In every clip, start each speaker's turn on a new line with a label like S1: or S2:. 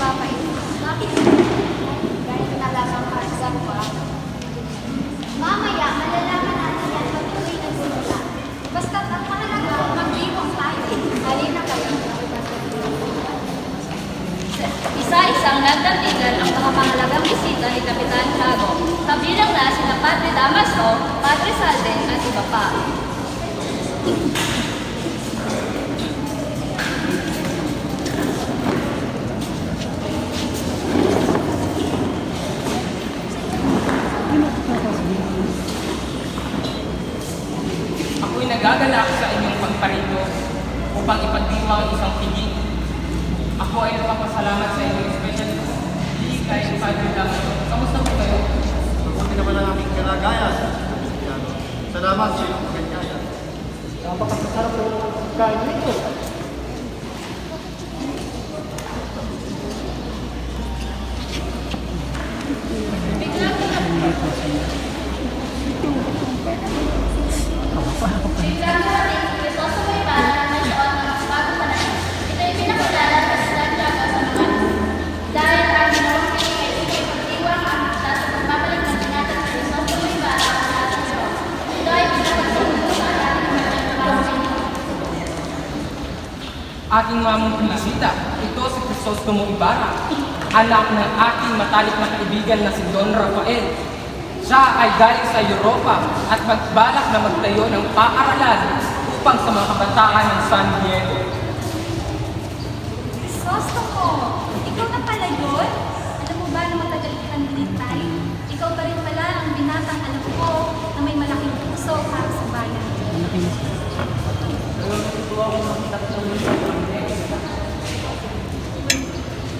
S1: nagpapait. Bakit ganito na lang ang karga pa? Mamaya, malalaman natin yan patuloy na simula. Basta't ang mahalaga, mag-iwang tayo. Halina kayo.
S2: Isa-isang nagdatingan ang pangapahalagang bisita ni Kapitan Tiago. Kabilang na sina Padre Damaso, Padre Salden at iba pa.
S3: Ako'y nagagalak sa inyong pagparito upang ipagdiwang ang isang piging. Ako ay napapasalamat sa inyong special di kay Padre Damaso. Kamusta po kayo?
S4: Mabuti naman ang aming kalagayan. Salamat sa iyong kagaya.
S5: Napakasarap naman ang pagkain nito.
S2: Biglang dumating si Kristo sa may bahay na may suot ng mga bagong panahon. Ito ay pinakilala ng Kapitan Tiago sa mga dahil ang ginawang pinigay ay pagdiwang ang mata sa pagbabalik ng binatang si Kristo sa may bahay ang ating Diyos. Ito ay pinakasumulo sa ating mga
S3: Aking mamang pinisita, ito si Crisostomo Ibarra, anak ng aking matalik na kaibigan na si Don Rafael. Siya ay galing sa Europa at magbalak na magtayo ng paaralan upang sa mga kabataan ng San Diego.
S1: Krisostomo, ikaw na pala yun? Alam mo ba na matagal kitang nilintay? Ikaw pa rin pala ang binatang alam ko na may malaking puso para sa bayan.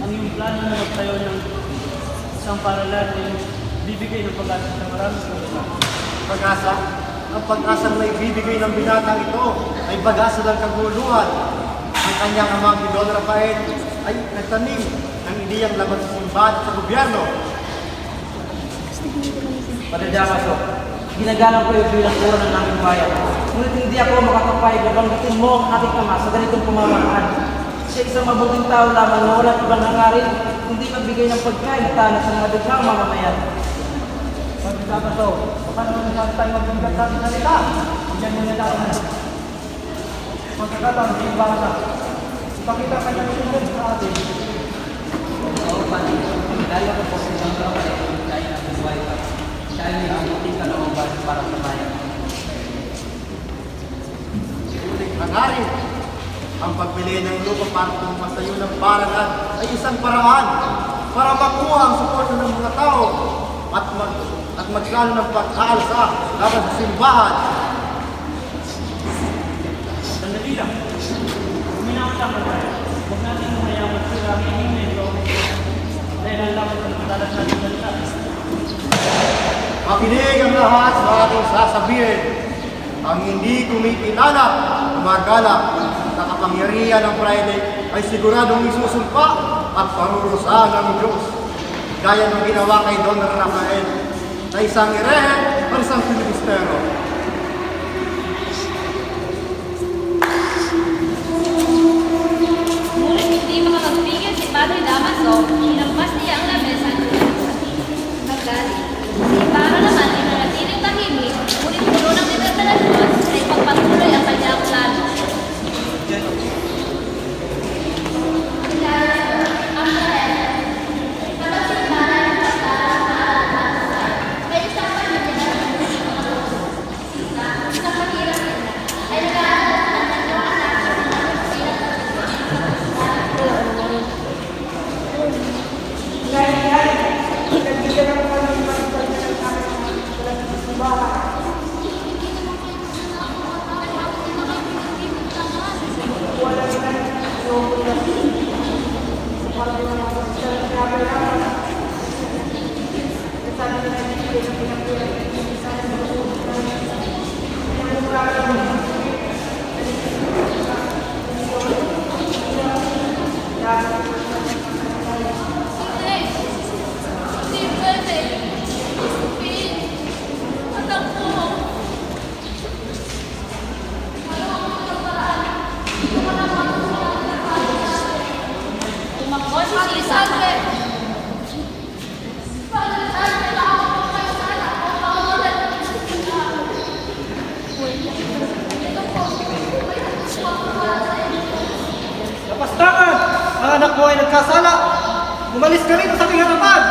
S5: Ang iyong plano na magtayo ng isang paralan ay bibigay ng pag-asa sa maraming kabataan.
S4: Pag-asa? Ang pag-asang may bibigay ng binatang ito ay pag-asa ng kaguluhan. Ang kanyang amang si Don Rafael ay nagtanim ng ideyang laban sa simbahan at sa gobyerno.
S6: Padre Damaso, ginagalang ko yung bilang puro ng aming bayan. Ngunit hindi ako makakapayag na banggitin mo ang ating ama sa ganitong pamamaraan. Siya isang mabuting tao lamang na walang ibang hangarin, kundi magbigay ng pagkain at tanas sa mga daghang mamamayan. Padre Damaso, baka naman natin tayo magbigat sa ating salita. Diyan muna tayo na. Pagkakataon, hindi ba na? Ipakita ka niya ng sa atin. Oo, Padre. Dahil ako po sa isang tao ay kaya ng buhay pa. Siya ay may mabuting kalooban para sa bayan.
S4: Uling hangarin. Ang pagbili ng lupa para pumatayo ng paaralan ay isang paraan para makuha ang suporta ng mga tao at magplano ng pag-aalsa laban sa simbahan.
S5: Sandali lang. Kuminawag lang ba tayo? Huwag natin mayaman sila ang hingin na ito dahil ang lakas ng madalas natin salita.
S4: Makinig ang lahat sa ating sasabihin. Ang hindi kumikilala, gumagalak sa kapangyarihan ng Friday ay siguradong isusumpa at parurusahan ng Diyos. Gaya ng ginawa kay Don Rafael na isang irehe o isang filibustero.
S2: Ngunit hindi makapagpigil si Padre Damaso, hinampas niya ang lamesa ng naggaling. Si Ibarra naman ay nanatiling tahimik, ngunit puno ng determinasyon na ipagpatuloy ang kanyang plano.
S1: Tumakbo si Sisa
S7: anak mo ay nagkasala. Umalis ka rito sa aking harapan.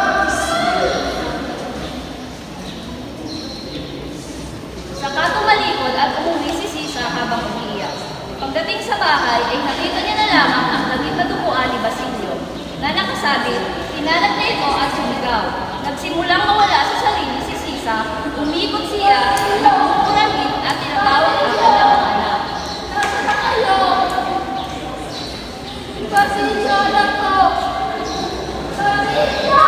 S2: Saka tumalikod at umuwi si Sisa habang umiiyak. Pagdating sa bahay ay nakita niya na lamang ang naging natumuan ni Basilio na nakasabit, tinanad na ito at sumigaw. Nagsimulang mawala sa sarili si Sisa, umikot siya, nagmumurangit at tinatawag ang kanyang anak. Nasaan na kayo? Basilio, anak ko! Basilio!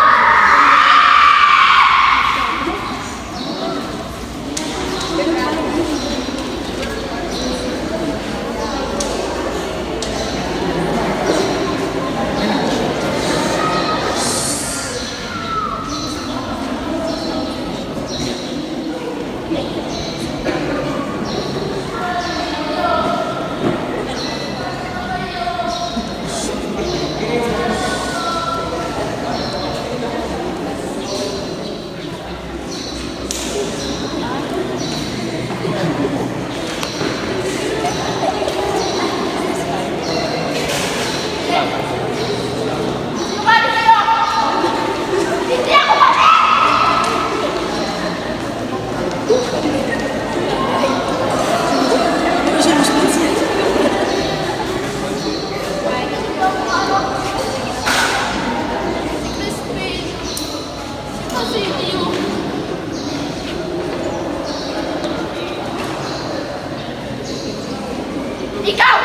S2: Ikaw!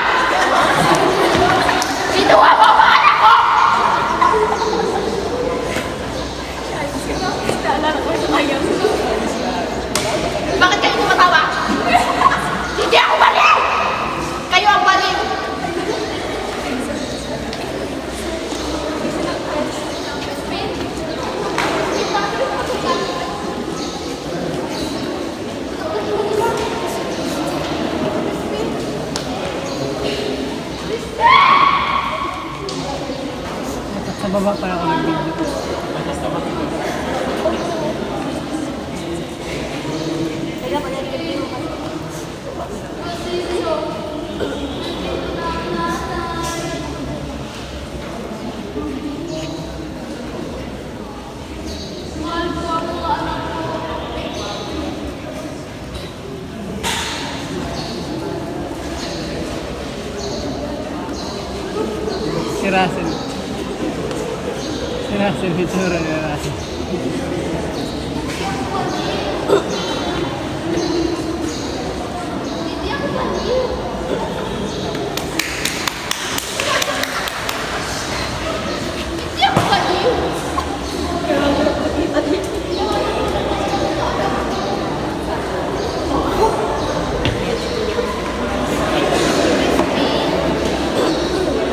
S2: Kinuha mo ang anak ko! Bakit kayo tumatawa? Hindi ako baliw! Kayo ang baliw!
S7: Sa baba para ako nag-video. Si Russell. Si Russell, itsura ni Russell.
S2: Hindi ako baliw! Hindi ako baliw!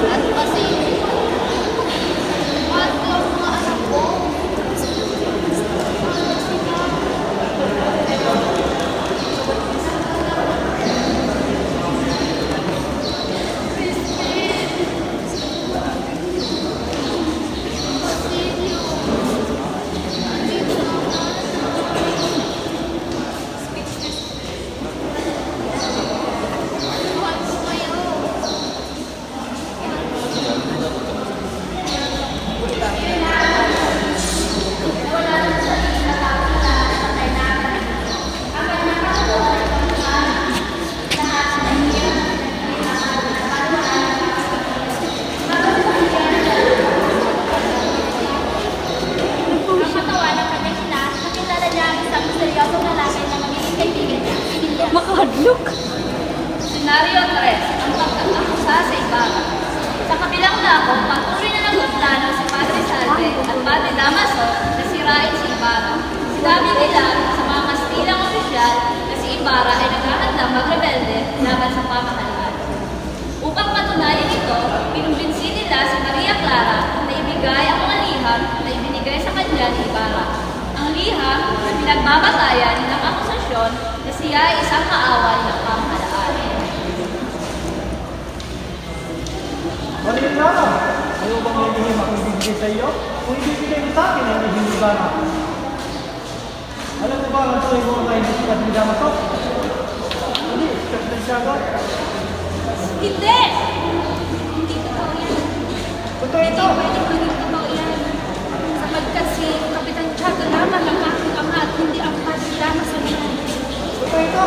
S2: At Basilio, mahal ko ang mga anak ko. Mahal ko kayo. Ang katawanan kami sila, nakilala niya ang isang seryosong lalaki na magiging kaibigan niya, si William.
S1: Makahadlok!
S2: Senaryo 3, ang pagkakakusa sa Ibarra. Sa kabilang lako, patuloy na nagplano si Padre Salve at Padre Damaso na sirain si Ibarra. Sinabi nila sa mga Kastilang opisyal na si Ibarra ay naghahandang magrebelde laban sa pamahalaan. Upang patunayan ito, pinumbinsi nila si Maria Clara na ibigay ang mga liham na ibinigay sa kanya ni Ibarra. Ang liham na pinagbabatayan ng akusasyon na siya ay isang kaaway ng pamahalaan.
S7: Maria Clara, ayaw bang may lihim akong bibigay sa iyo? Kung ibibigay mo sa akin ay lihim ni Ibarra. Alam mo ba ang tuloy mo ang kayo sa Padre Damaso? Hindi, Santiago.
S1: Hindi! Hindi totoo yan.
S7: Totoo
S1: Hindi
S7: ito.
S1: pwedeng maging totoo yan. Sapagkat si Kapitan Tiago lamang ang aking ama at hindi ang Padre Damaso sa niya.
S7: Totoo ito.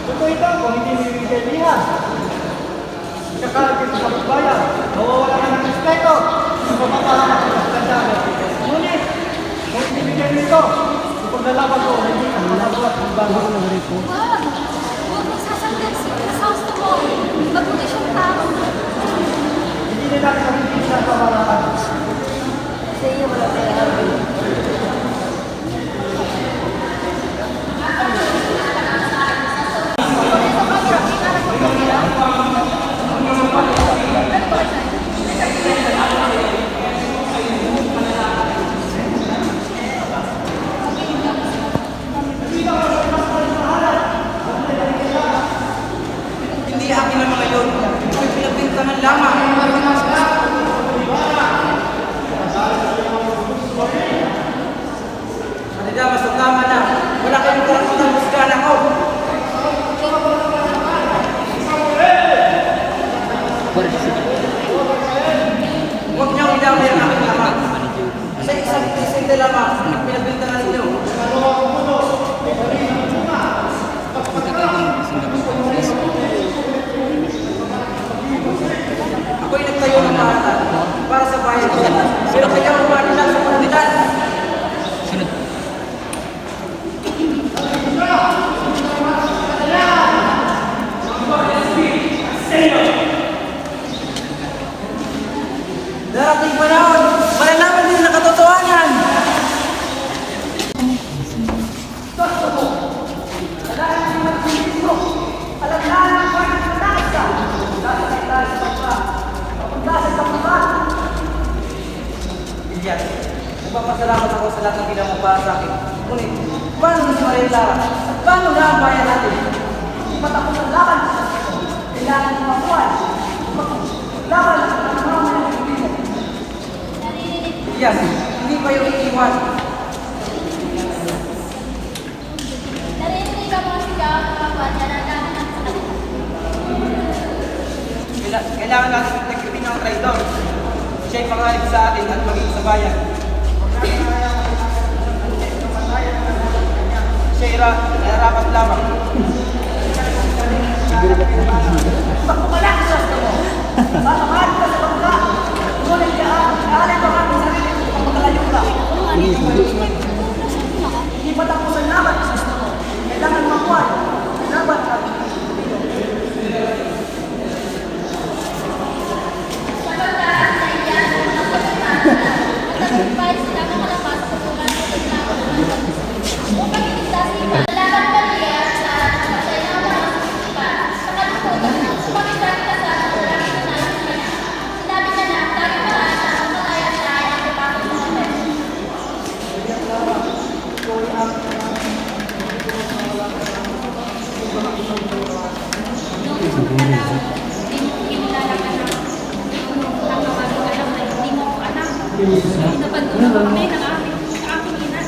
S7: Totoo ito kung hindi bibigay liha. Ikakalat ito sa bayan. Mawawala ka ng respeto. Sa pagpapahamak ng Santiago. Ngunit, kung hindi bibigay nito, ipaglalaban ko, hindi ka makagawa ng bago.
S1: Wag! Huwag mong sasanggan si Crisostomo. Mabuti siyang tao.
S7: Hindi na natin magiging sa kamaraan.
S1: Sa iyo wala kaya.
S6: Hindi akin ang mga yun. Ito'y pinagbintangan lamang. Manidama, so tama na. Wala kayong karapatang husgahan ako. Huwag niyong idamay ang aking ama. Sa isang isente lamang, pinagbintangan ninyo. Ako'y nagtayo ng mahatan para sa bayan ko. Pero kaya umani lang sa komunidad. Darating panahon, malalaman din ang katotohanan. Ilyas, nagpapasalamat ako sa lahat ng ginawa mo para sa akin. Ngunit, paano na si Maria Clara? At paano na ang bayan natin? Hindi pa tapos ang laban. Kailangan ng makuhan. Laban ang mga mga kaibigan. Ilyas, hindi pa yung iiwan.
S2: Naririnig ang mga sigaw ng mga kwadya na dami ng salat.
S6: Kailangan natin integrity ng traidor. Siya'y pangarap sa atin at maging sa bayan. Siya'y nararapat lamang.
S7: Pagpumalaki sa mo. Masamahan ka sa bangka. Ngunit kaalan pa kami sa sarili kung magkalayo ka. Hindi pa tapos ang laban sa mo. Kailangan makuha. Laban ka.
S2: Matagumpay sila mga lakas sa tulad ng paglaban ng upang iligtas iba. Laban pa niya sa pagsayawan ng iba. Sa kalukutan, upang ikakita sa maraming nanalo niya. Sinabi niya na ang tanging paraan na ang malaya siya ay ang pagpapag ng hotel.
S1: Noong una lang, hindi mo kinilala ka na. Ang tawagin alam na hindi mo ko alam. Nabantunan kami ng aking ina.